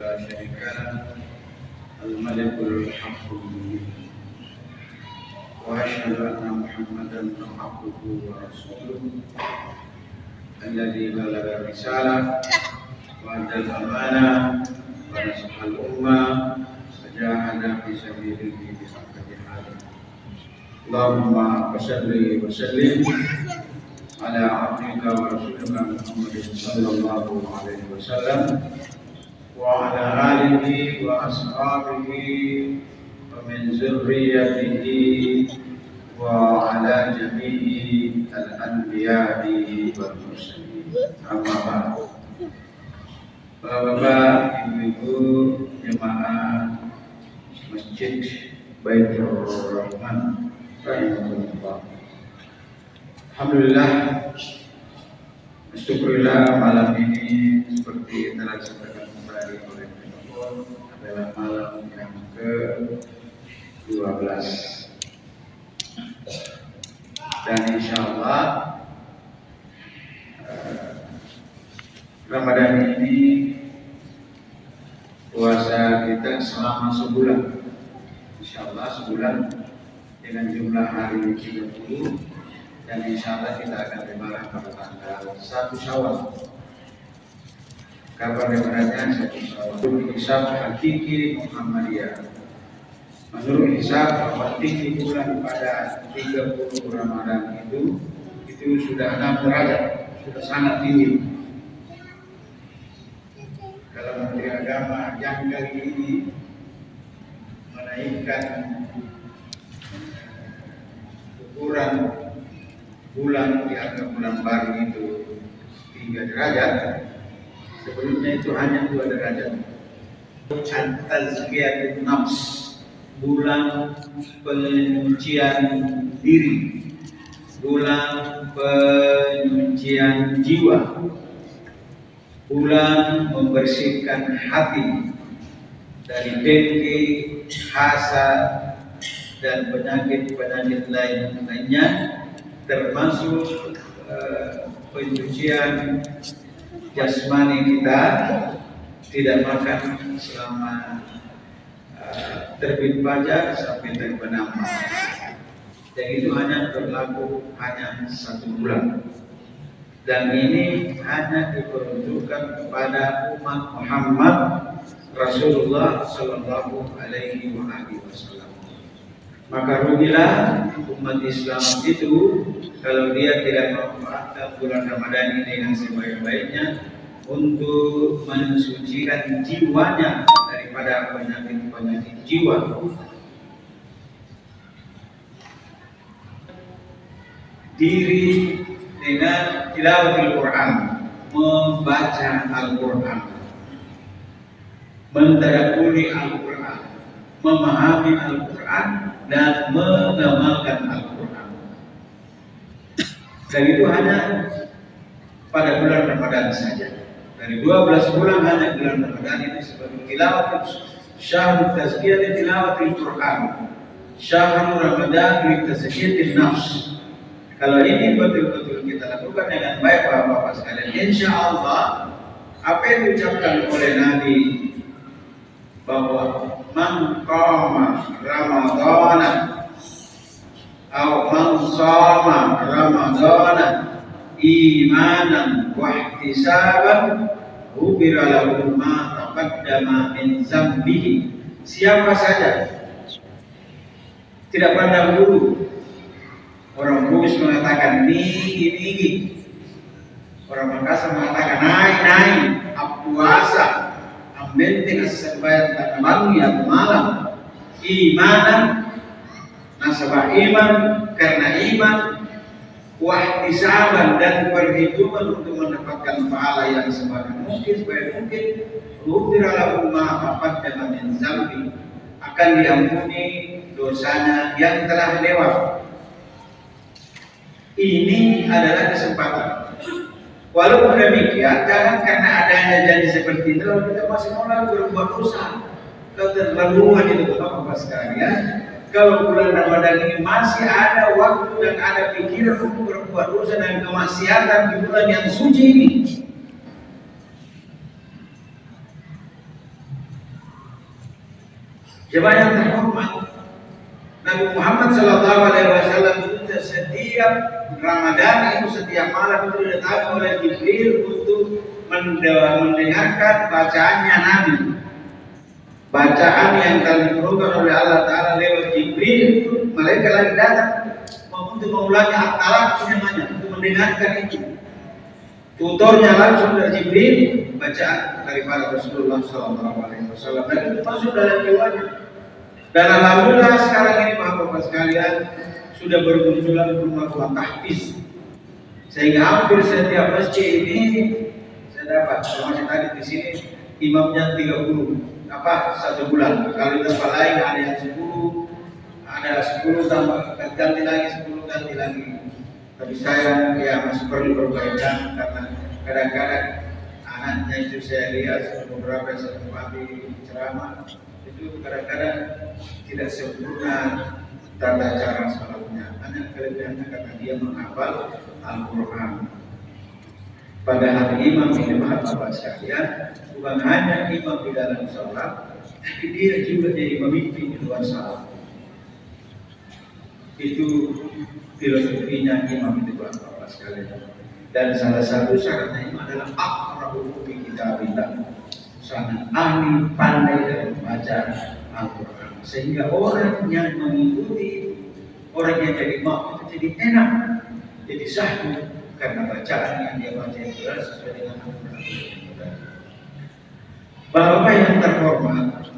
لا شريك له الملك الحق المبين وأشهد أن محمدا عبده ورسوله الذي بلغ الرسالة وأدى الأمانة ونصح الأمة وجاهد في سبيله بحق جهاده. اللهم صل وسلم على عبدك ورسولك محمد صلى الله عليه وسلم وعلى آله وأصحابه ومن ذريته وعلى جميع الأنبياء والمرسلين. أما بعد. Bapak-bapak, ibu-ibu, jemaah Masjid Baitur Rahman rahimahullah. Alhamdulillah, syukurillah malam ini seperti telah disampaikan kembali oleh Pak adalah malam yang ke-12 dan insya Allah Ramadan ini puasa kita selama sebulan, insya Allah sebulan dengan jumlah hari 30, dan insya Allah kita akan lebaran pada tanggal 1 Syawal. Kapan lebarannya? 1 Syawal. Menurut hisab hakiki Muhammadiyah, menurut hisab hakiki bulan pada 30 Ramadan itu sudah 6 derajat, sudah sangat tinggi. Kalau Menteri Agama yang kali ini menaikkan ukuran bulan di angka bulan baru itu 3 derajat, sebelumnya itu hanya 2 derajat. Tazkiyatun nafs, bulan penyucian diri, bulan penyucian jiwa, bulan membersihkan hati dari dengki, hasad, dan penyakit-penyakit lainnya, termasuk penyucian jasmani kita, tidak makan selama terbit fajar sampai terbenam matahari. Dan itu hanya berlaku hanya 1 bulan. Dan ini hanya diperuntukkan kepada umat Muhammad Rasulullah Sallallahu Alaihi Wasallam. Maka rugilah umat Islam itu kalau dia tidak memanfaatkan bulan Ramadan ini dengan sebaik-baiknya untuk mensucikan jiwanya daripada penyakit-penyakit jiwa. Diri dengan tilawatul Quran, membaca Al-Quran, mentadabburi Al-Quran, memahami Al-Quran, dan mengamalkan Al-Quran. Dan itu hanya pada bulan Ramadan saja. Dari 12 bulan hanya bulan Ramadan itu sebagai tilawatul syahrul tazkiyah tilawatul Quran, syahrul Ramadan li tazkiyatin nafs. Kalau ini betul-betul kita lakukan dengan baik Bapak-bapak sekalian, insya Allah apa yang diucapkan oleh Nabi bahwa man qama Ramadana atau man shama Ramadana imanan wa ihtisaban ghufira lahu ma taqaddama min dzambihi. Siapa saja, tidak pandang bulu. Orang Bugis mengatakan nigi, orang Makassar mengatakan naik, puasa, ambenting asabayat dan malam, imanan, nasabah iman, karena iman, wahtisaban, dan perhitungan untuk mendapatkan pahala yang sebanyak mungkin, ghufira lahu ma taqaddama min dzambi, akan diampuni dosanya yang telah lewat. Ini adalah kesempatan. Walaupun demikian, jangan karena adanya janji seperti itu lalu kita masih mulai berbuat dosa. Keterlaluan itu Bapak sekalian. Kalau bulan Ramadan ini masih ada waktu dan ada pikiran untuk berbuat dosa dan kemaksiatan di bulan yang suci ini, Jemaah yang terhormat, Nabi Muhammad SAW itu setiap Ramadan itu setiap malam itu datang oleh Jibril untuk mendengarkan bacaannya Nabi. Bacaan yang diturunkan oleh Allah Ta'ala lewat Jibril itu mereka lagi datang untuk mengulangi akal namanya untuk mendengarkan itu. Tutornya langsung dari Jibril, bacaan daripada Rasulullah SAW. Dan itu masuk dalam jiwanya. Dan alhamdulillah sekarang ini Bapak-Bapak sekalian sudah bermunculan rumah-rumah tahfiz. Sehingga hampir setiap masjid ini saya dapat, termasuk tadi di sini imamnya 30 1 bulan. Kalau di tempat lain ada yang 10, ada 10 tambah ganti lagi 10 ganti lagi. Tapi saya ya masih perlu perbaikan karena kadang-kadang anaknya itu saya lihat beberapa yang saya tempati ceramah itu kadang-kadang tidak sempurna tata cara salatnya. Hanya kelebihannya karena dia menghafal Al-Quran. Padahal imam ini Bapak sekalian bukan hanya imam di dalam salat, tapi dia juga jadi pemimpin di luar salat. Itu filosofinya imam itu Bapak sekalian. Dan salah satu syaratnya imam adalah aqra'u bi kitabillah. Sangat ahli pandai dalam membaca Al-Quran. Sehingga orang yang mengikuti, orang yang jadi imam itu jadi enak, jadi sahih karena bacaan yang dia baca itu sesuai dengan Al-Quran. Bapak yang terhormat,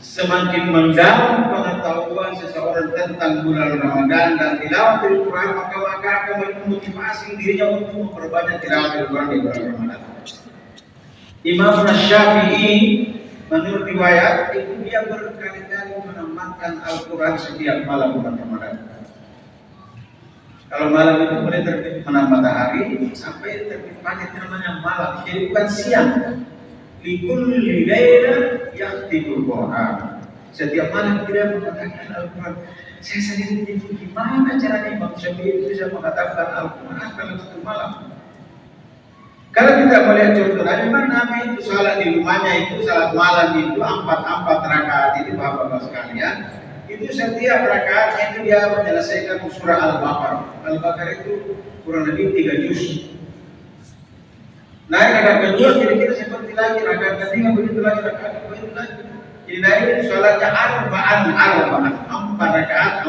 semakin mendalam pengetahuan seseorang tentang bulan Ramadan dan tilawah Al-Quran, maka akan memotivasi dirinya untuk memperbanyak tilawah Al-Quran di bulan Ramadan. Imam Syafi'i menurut riwayat itu dia berkali-kali menamatkan Al-Quran setiap malam bulan Ramadan. Kalau malam itu boleh terbit menambah matahari sampai terbit pagi namanya malam. Jadi bukan siang. Likulli laila yaktibul Quran. Setiap malam dia mengatakan Al-Quran. Saya sendiri bingung gimana caranya Imam Syafi'i itu bisa mengatakan Al-Quran dalam satu malam. Kalau kita melihat contoh Nabi itu salat di rumahnya itu salat malam itu 4 rakaat itu Bapak-Bapak sekalian. Itu setiap rakaat itu dia menyelesaikan surah Al-Baqarah. Al-Baqarah itu kurang lebih 3 juz. Naik rakaat kedua kira-kira seperti lagi rakaat ketiga begitu lagi rakaat begitu lagi. Jadi naik itu salatnya arba'an 4 rakaat.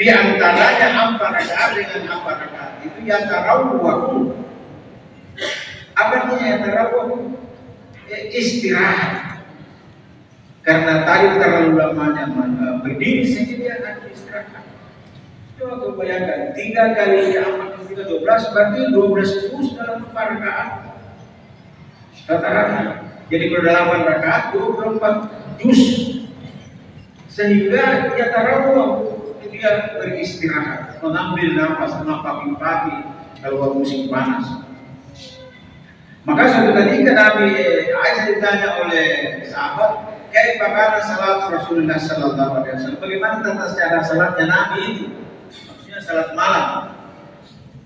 Di antaranya 4 rakaat dengan 4 rakaat itu yang tarawih. Apa artinya yang tarawih? Istirahat. Karena tadi terlalu lamanya berdiri sehingga dia akan istirahat. Coba kau bayangkan 3 kali 4 3 12 berarti 12 juz dalam 4 rakaat. Rata-rata. Jadi kalau dalam 8 rakaat 24 juz. Sehingga dia tarawih, dia beristirahat, mengambil nafas pagi-pagi kalau musim panas. Maka suatu ketika Nabi Aisyah ditanya oleh sahabat, "Kaifa kana salat Rasulullah sallallahu alaihi wasallam?" Bagaimana tata cara salatnya Nabi itu? Maksudnya salat malam.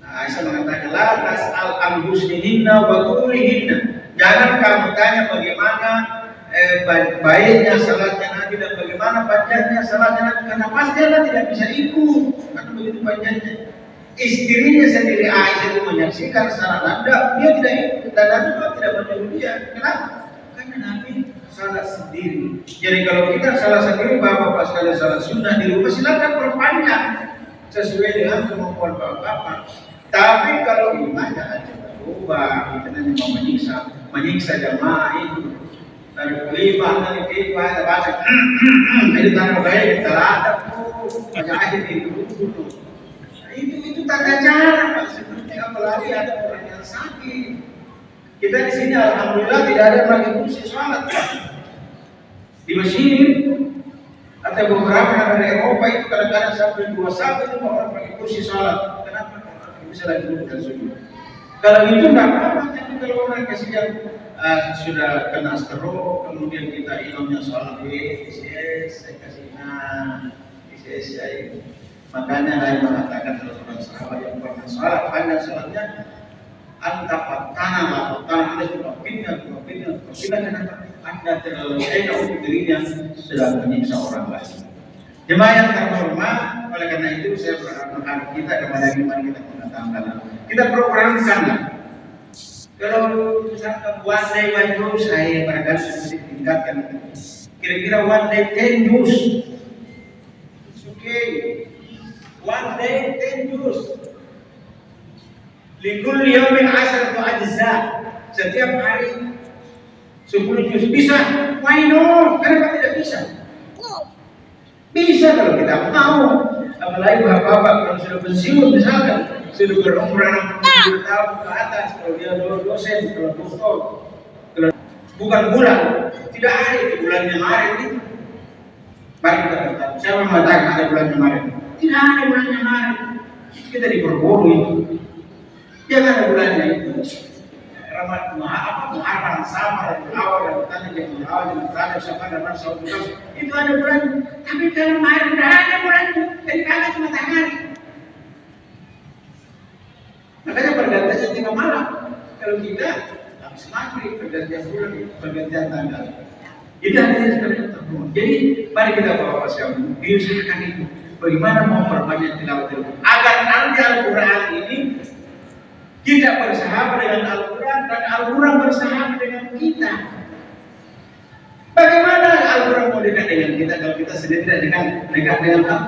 Nah, Aisyah mengatakan, "La tas'al an husnihinna wa tulihinna." Jangan kamu tanya bagaimana baiknya salatnya Nabi dan bagaimana panjangnya salatnya Nabi, karena pasti Anda tidak bisa ikut karena begitu panjangnya. Istrinya sendiri Aisyah itu menyaksikan secara langsung, dia tidak ikut dan Nabi juga tidak menyuruh dia. Kenapa? Karena Nabi salat sendiri. Jadi kalau kita salat sendiri, Bapak-Bapak sekalian salat sunnah di rumah silakan perpanjang sesuai dengan kemampuan Bapak-Bapak. Tapi kalau imam jangan coba-coba, kita nanti mau menyiksa jamaah itu. Dari kelima nanti kita baca, itu tanda baik kita ada banyak aja itu. Itu tanda cara Pak, seperti apalagi ada orang yang sakit. Kita di sini alhamdulillah tidak ada yang pakai kursi sholat. Di masjid atau beberapa negara Eropa itu kadang-kadang sampai 2 saat itu orang pakai kursi sholat. Kenapa? Karena bisa lagi duduk dan sujud. Kalau itu nggak apa-apa, tapi kalau orang kasihan sudah kena stroke, kemudian kita imamnya sholat saya kasih saya. Makanya saya mengatakan salah seorang sahabat yang pernah sholat panjang sholatnya, antara tanah atau tanah itu pindah kenapa? Anda terlalu enak untuk dirinya sedang menyiksa orang lain. Jemaah yang terhormat, oleh karena itu saya berharap kita kepada iman kita mengatakan kita programkan. Kalau misalkan one day one news saya barangkali sedikit tingkatkan. Kira-kira one day 10 news. Okay. One day 10 news. Likulli yawmin 10 ajza. Setiap hari 10 juz bisa. Why not? Kenapa tidak bisa? Bisa kalau kita mau. Apalagi bapak-bapak kalau sudah pensiun misalkan sudah berumur 60 tahun ke atas, kalau dia dosen, kalau doktor, kalau bukan bulan, tidak ada di bulannya Maret itu. Mari kita bertanya, siapa mengatakan ada bulannya Maret? Tidak ada bulannya Maret. Kita diperbodoh itu. Jangan ada bulannya itu. Muharram, Safar, awal, dan yang awal, dan Syawal, dan Rasul itu ada bulan. Tapi kalau Maret tidak ada bulan, jadi kagak cuma matahari. Makanya pergantian tiga malam. Kalau kita habis maghrib pergantian bulan, pergantian tanggal. Jadi artinya seperti itu. Jadi mari kita bawa siapa? Diusahakan itu. Bagaimana mau perbanyak tilawat agar nanti Al-Quran ini kita bersahabat dengan Al-Quran dan Al-Quran bersahabat dengan kita. Bagaimana Al-Quran mau dekat dengan kita kalau kita sendiri tidak dekat dengan Al-Quran?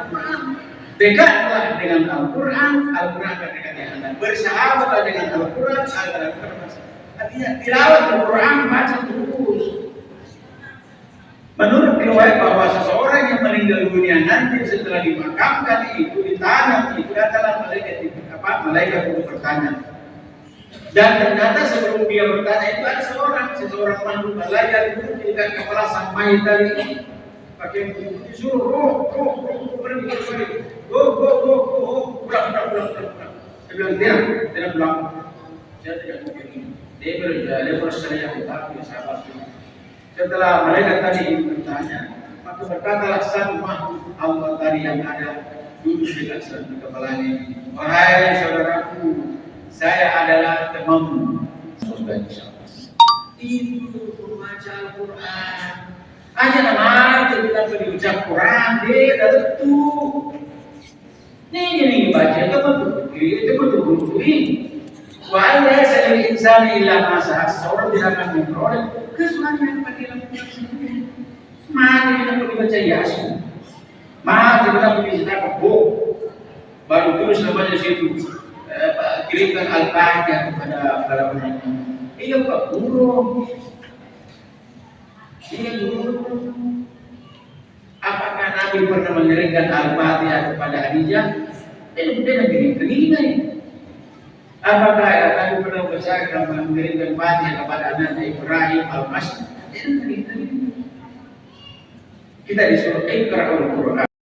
Dekatlah dengan Al-Quran, Al-Quran akan dekat dengan Anda. Bersahabatlah dengan Al-Quran, agar Al-Quran bersahabat. Artinya tilawat Al-Quran baca terus. Menurut riwayat bahwa seseorang yang meninggal dunia nanti setelah dimakamkan itu ditanam itu adalah malaikat untuk bertanya. Dan ternyata sebelum dia bertanya itu ada seseorang makhluk malaikat itu tidak kepala sang mayit tadi pakai disuruh roh pergi go pulang. Dia bilang tidak pulang. Saya tidak mau pergi. Dia bersedia tetapi sahabat. Setelah malaikat tadi bertanya, maka berkatalah satu makhluk Allah tadi yang ada duduk dekat di kepalanya. Wahai saudaraku, saya adalah temanmu. Sudah insyaallah. Itu membaca Al-Quran. Aja nama kita pergi ucap Quran, dia tentu. Ini baca itu betul. Wa laysa lil insani illa ma sa'a. Seorang tidak akan memperoleh kesulitan yang pada lakukan sendiri. Mari kita pergi baca Yasin. Mari kita pergi sedekah baru terus namanya situ. Kirimkan Al-Fatihah kepada para penonton. Iya Pak Guru. Iya Guru. Apakah Nabi pernah mengirimkan Al-Fatihah kepada Khadijah? Dia kirim. Apakah Nabi pernah mengirimkan Fatihah kepada anaknya Ibrahim Al-Masih? Kita disuruh Iqra'ul Quran.